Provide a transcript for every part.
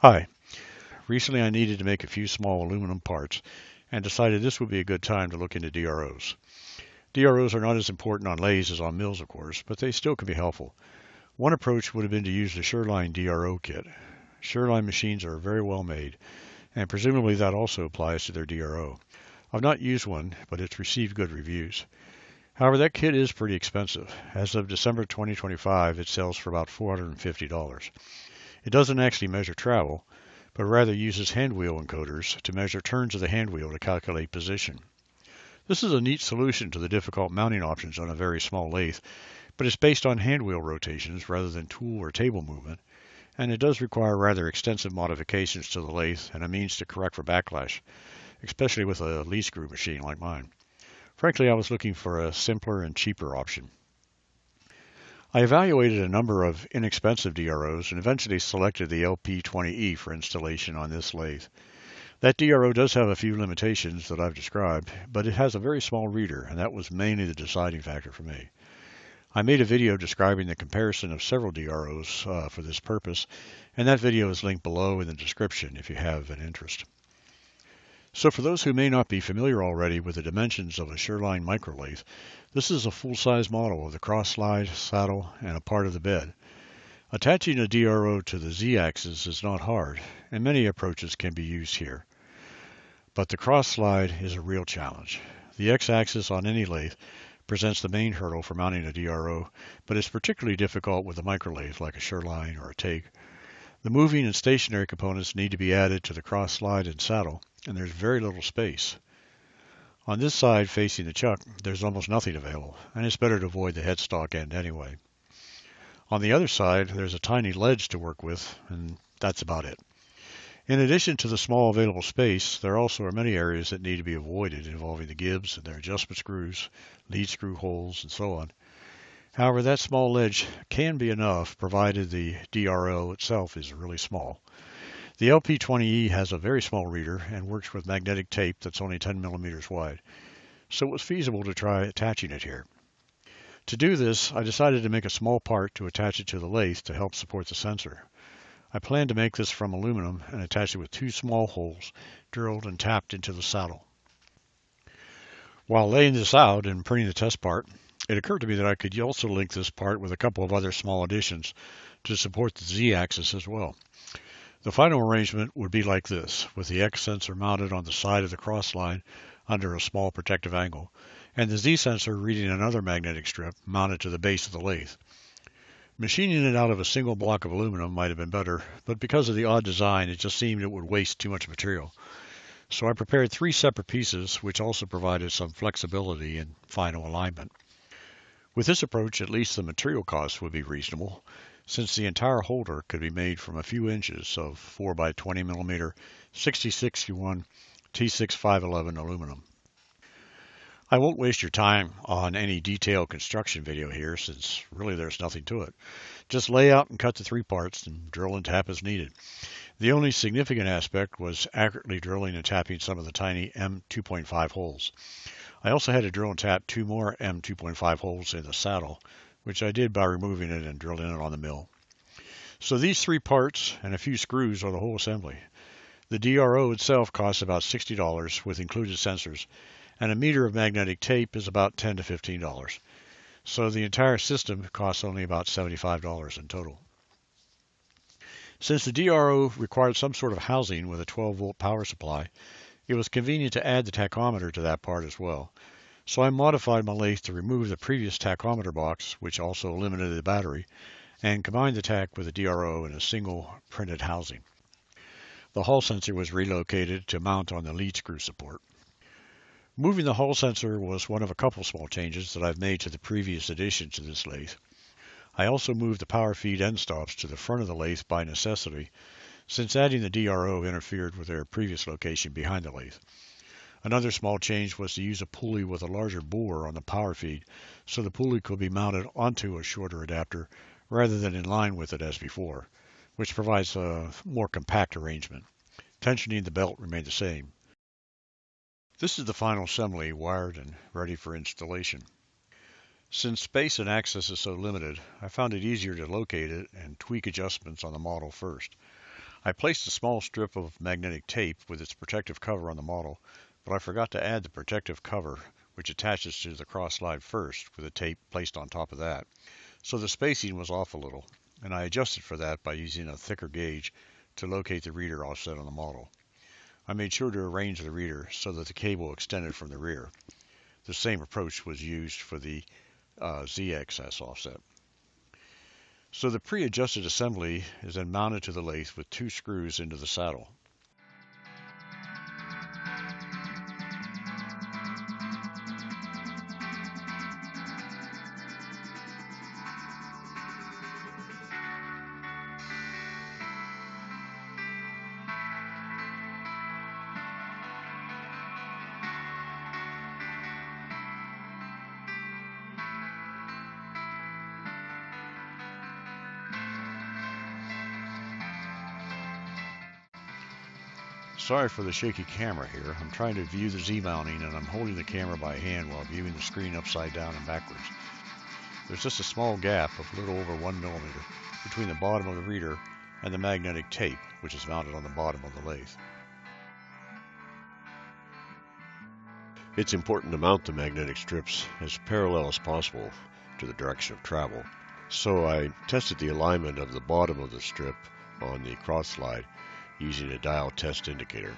Hi. Recently I needed to make a few small aluminum parts and decided this would be a good time to look into DROs. DROs are not as important on lathes as on mills, of course, but they still can be helpful. One approach would have been to use the Sherline DRO kit. Sherline machines are very well made, and presumably that also applies to their DRO. I've not used one, but it's received good reviews. However, that kit is pretty expensive. As of December 2025, it sells for about $450. It doesn't actually measure travel, but rather uses handwheel encoders to measure turns of the handwheel to calculate position. This is a neat solution to the difficult mounting options on a very small lathe, but it's based on handwheel rotations rather than tool or table movement, and it does require rather extensive modifications to the lathe and a means to correct for backlash, especially with a lead screw machine like mine. Frankly, I was looking for a simpler and cheaper option. I evaluated a number of inexpensive DROs and eventually selected the LP20E for installation on this lathe. That DRO does have a few limitations that I've described, but it has a very small reader, and that was mainly the deciding factor for me. I made a video describing the comparison of several DROs for this purpose, and that video is linked below in the description if you have an interest. So for those who may not be familiar already with the dimensions of a Sherline microlathe, this is a full-size model of the cross slide, saddle, and a part of the bed. Attaching a DRO to the Z-axis is not hard, and many approaches can be used here. But the cross slide is a real challenge. The X-axis on any lathe presents the main hurdle for mounting a DRO, but it's particularly difficult with a microlathe like a Sherline or a TIG. The moving and stationary components need to be added to the cross slide and saddle, and there's very little space. On this side facing the chuck, there's almost nothing available, and it's better to avoid the headstock end anyway. On the other side, there's a tiny ledge to work with, and that's about it. In addition to the small available space, there also are many areas that need to be avoided involving the gibs and their adjustment screws, lead screw holes, and so on. However, that small ledge can be enough provided the DRO itself is really small. The LP20E has a very small reader and works with magnetic tape that's only 10 millimeters wide, so it was feasible to try attaching it here. To do this, I decided to make a small part to attach it to the lathe to help support the sensor. I plan to make this from aluminum and attach it with two small holes drilled and tapped into the saddle. While laying this out and printing the test part, it occurred to me that I could also link this part with a couple of other small additions to support the Z-axis as well. The final arrangement would be like this, with the X sensor mounted on the side of the cross line under a small protective angle, and the Z sensor reading another magnetic strip mounted to the base of the lathe. Machining it out of a single block of aluminum might have been better, but because of the odd design, it just seemed it would waste too much material. So I prepared three separate pieces, which also provided some flexibility in final alignment. With this approach, at least the material costs would be reasonable, since the entire holder could be made from a few inches of 4 by 20 millimeter 6061 T6511 aluminum. I won't waste your time on any detailed construction video here, since really there's nothing to it. Just lay out and cut the three parts and drill and tap as needed. The only significant aspect was accurately drilling and tapping some of the tiny M2.5 holes. I also had to drill and tap two more M2.5 holes in the saddle, which I did by removing it and drilling it on the mill. So these three parts and a few screws are the whole assembly. The DRO itself costs about $60 with included sensors, and a meter of magnetic tape is about $10 to $15. So the entire system costs only about $75 in total. Since the DRO required some sort of housing with a 12-volt power supply, it was convenient to add the tachometer to that part as well. So I modified my lathe to remove the previous tachometer box, which also eliminated the battery, and combined the tach with the DRO in a single printed housing. The Hall sensor was relocated to mount on the lead screw support. Moving the Hall sensor was one of a couple small changes that I've made to the previous addition to this lathe. I also moved the power feed end stops to the front of the lathe by necessity, since adding the DRO interfered with their previous location behind the lathe. Another small change was to use a pulley with a larger bore on the power feed, so the pulley could be mounted onto a shorter adapter rather than in line with it as before, which provides a more compact arrangement. Tensioning the belt remained the same. This is the final assembly, wired and ready for installation. Since space and access is so limited, I found it easier to locate it and tweak adjustments on the model first. I placed a small strip of magnetic tape with its protective cover on the model, but I forgot to add the protective cover, which attaches to the cross slide first, with the tape placed on top of that. So the spacing was off a little, and I adjusted for that by using a thicker gauge to locate the reader offset on the model. I made sure to arrange the reader so that the cable extended from the rear. The same approach was used for the Z-axis offset. So the pre-adjusted assembly is then mounted to the lathe with 2 screws into the saddle. Sorry for the shaky camera here. I'm trying to view the Z-mounting and I'm holding the camera by hand while viewing the screen upside down and backwards. There's just a small gap of a little over 1 millimeter between the bottom of the reader and the magnetic tape, which is mounted on the bottom of the lathe. It's important to mount the magnetic strips as parallel as possible to the direction of travel. So I tested the alignment of the bottom of the strip on the cross slide using a dial test indicator.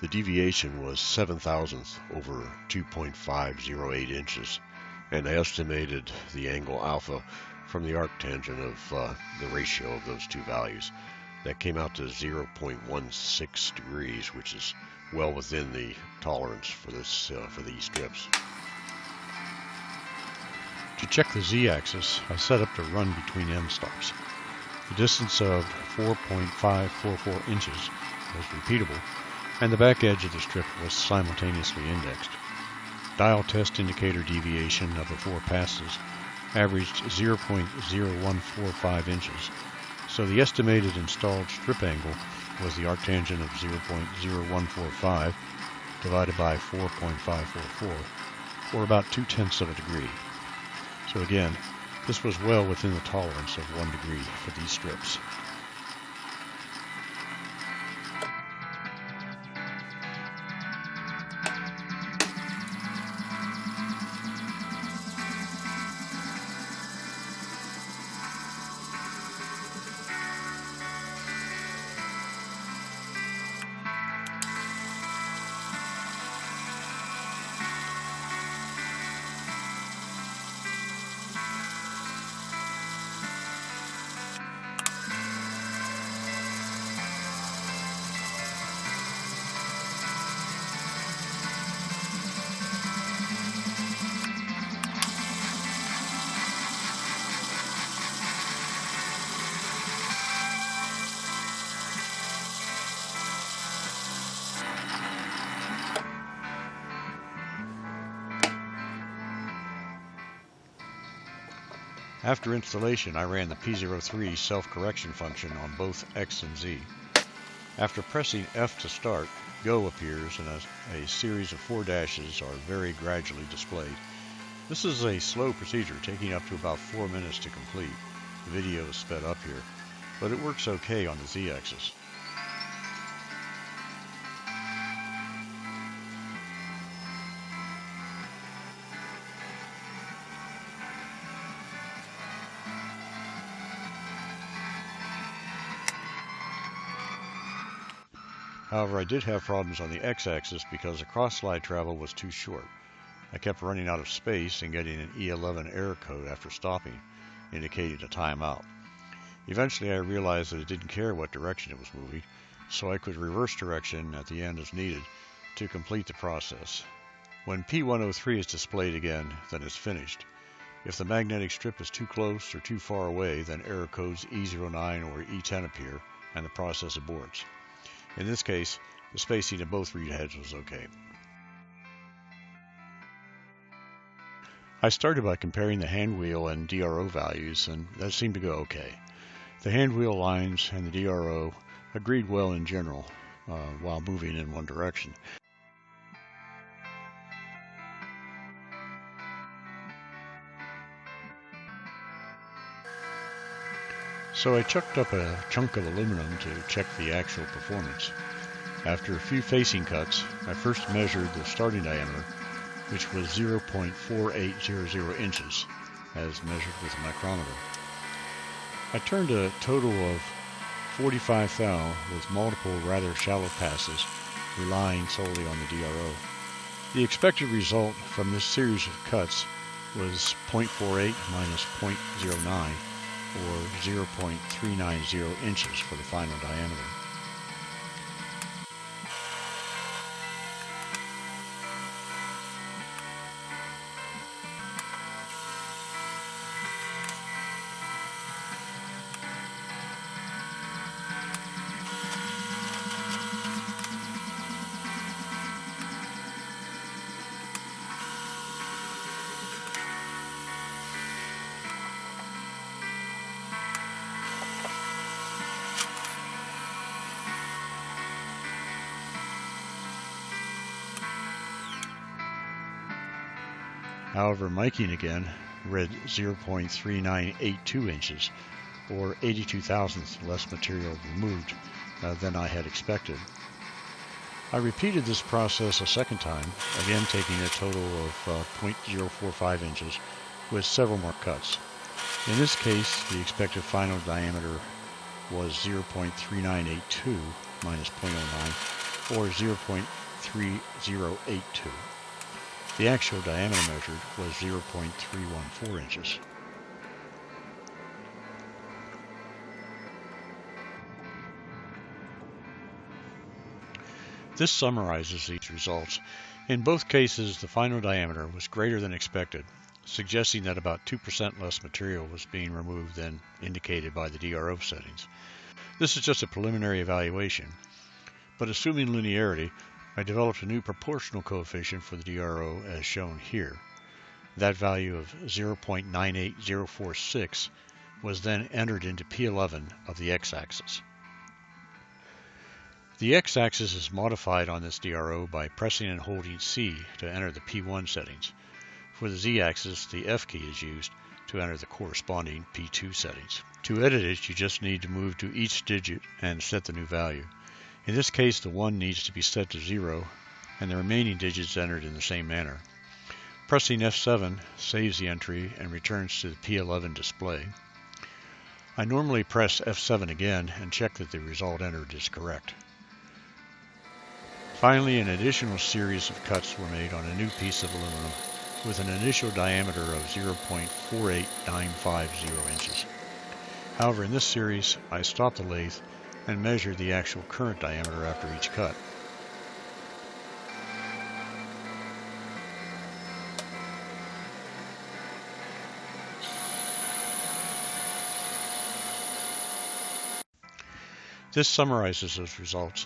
The deviation was 7/1000th over 2.508 inches, and I estimated the angle alpha from the arctangent of the ratio of those two values. That came out to 0.16 degrees, which is well within the tolerance for these strips. To check the Z-axis, I set up to run between end stops. The distance of 4.544 inches was repeatable, and the back edge of the strip was simultaneously indexed. Dial test indicator deviation of the 4 passes averaged 0.0145 inches, so the estimated installed strip angle was the arctangent of 0.0145 divided by 4.544, or about 0.2 of a degree. So again, this was well within the tolerance of 1 degree for these strips. After installation, I ran the P03 self-correction function on both X and Z. After pressing F to start, Go appears and a series of 4 dashes are very gradually displayed. This is a slow procedure, taking up to about 4 minutes to complete. The video is sped up here, but it works okay on the Z-axis. However, I did have problems on the X-axis because the cross-slide travel was too short. I kept running out of space and getting an E11 error code after stopping, indicating a timeout. Eventually I realized that it didn't care what direction it was moving, so I could reverse direction at the end as needed to complete the process. When P103 is displayed again, then it's finished. If the magnetic strip is too close or too far away, then error codes E09 or E10 appear and the process aborts. In this case, the spacing of both read heads was okay. I started by comparing the hand wheel and DRO values, and that seemed to go okay. The hand wheel lines and the DRO agreed well in general while moving in one direction. So I chucked up a chunk of aluminum to check the actual performance. After a few facing cuts, I first measured the starting diameter, which was 0.4800 inches, as measured with a micrometer. I turned a total of 45 thou with multiple rather shallow passes, relying solely on the DRO. The expected result from this series of cuts was 0.48 minus 0.09, or 0.390 inches for the final diameter. However, miking again read 0.3982 inches, or 82 thousandths less material removed than I had expected. I repeated this process a second time, again taking a total of 0.045 inches with several more cuts. In this case, the expected final diameter was 0.3982 minus 0.09, or 0.3082. The actual diameter measured was 0.314 inches. This summarizes these results. In both cases, the final diameter was greater than expected, suggesting that about 2% less material was being removed than indicated by the DRO settings. This is just a preliminary evaluation, but assuming linearity, I developed a new proportional coefficient for the DRO as shown here. That value of 0.98046 was then entered into P11 of the x-axis. The x-axis is modified on this DRO by pressing and holding C to enter the P1 settings. For the z-axis, the F key is used to enter the corresponding P2 settings. To edit it, you just need to move to each digit and set the new value. In this case, the 1 needs to be set to 0, and the remaining digits entered in the same manner. Pressing F7 saves the entry and returns to the P11 display. I normally press F7 again and check that the result entered is correct. Finally, an additional series of cuts were made on a new piece of aluminum with an initial diameter of 0.48950 inches. However, in this series, I stopped the lathe and measured the actual current diameter after each cut. This summarizes those results.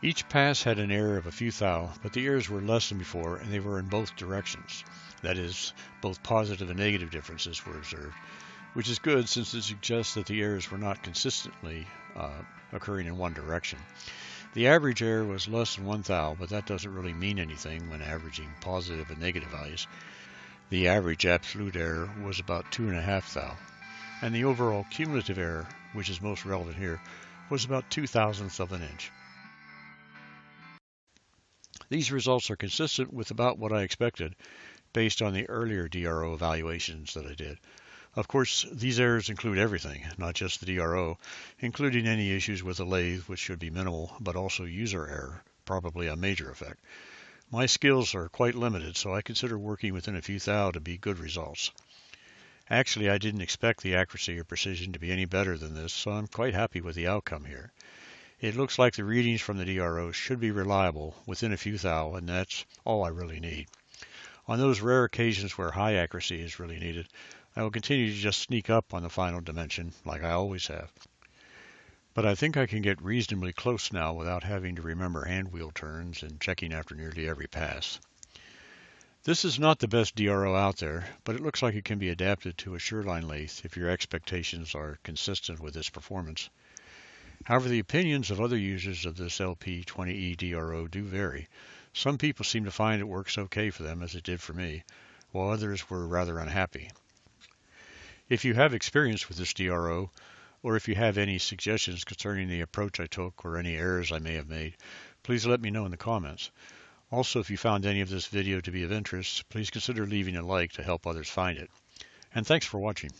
Each pass had an error of a few thou, but the errors were less than before and they were in both directions. That is, both positive and negative differences were observed, which is good since it suggests that the errors were not consistently occurring in one direction. The average error was less than 1 thou, but that doesn't really mean anything when averaging positive and negative values. The average absolute error was about 2.5 thou, and the overall cumulative error, which is most relevant here, was about 0.02 of an inch. These results are consistent with about what I expected based on the earlier DRO evaluations that I did. Of course, these errors include everything, not just the DRO, including any issues with the lathe, which should be minimal, but also user error, probably a major effect. My skills are quite limited, so I consider working within a few thou to be good results. Actually, I didn't expect the accuracy or precision to be any better than this, so I'm quite happy with the outcome here. It looks like the readings from the DRO should be reliable within a few thou, and that's all I really need. On those rare occasions where high accuracy is really needed, I will continue to just sneak up on the final dimension like I always have. But I think I can get reasonably close now without having to remember hand wheel turns and checking after nearly every pass. This is not the best DRO out there, but it looks like it can be adapted to a Sherline lathe if your expectations are consistent with its performance. However, the opinions of other users of this LP20E DRO do vary. Some people seem to find it works okay for them as it did for me, while others were rather unhappy. If you have experience with this DRO, or if you have any suggestions concerning the approach I took or any errors I may have made, please let me know in the comments. Also, if you found any of this video to be of interest, please consider leaving a like to help others find it. And thanks for watching.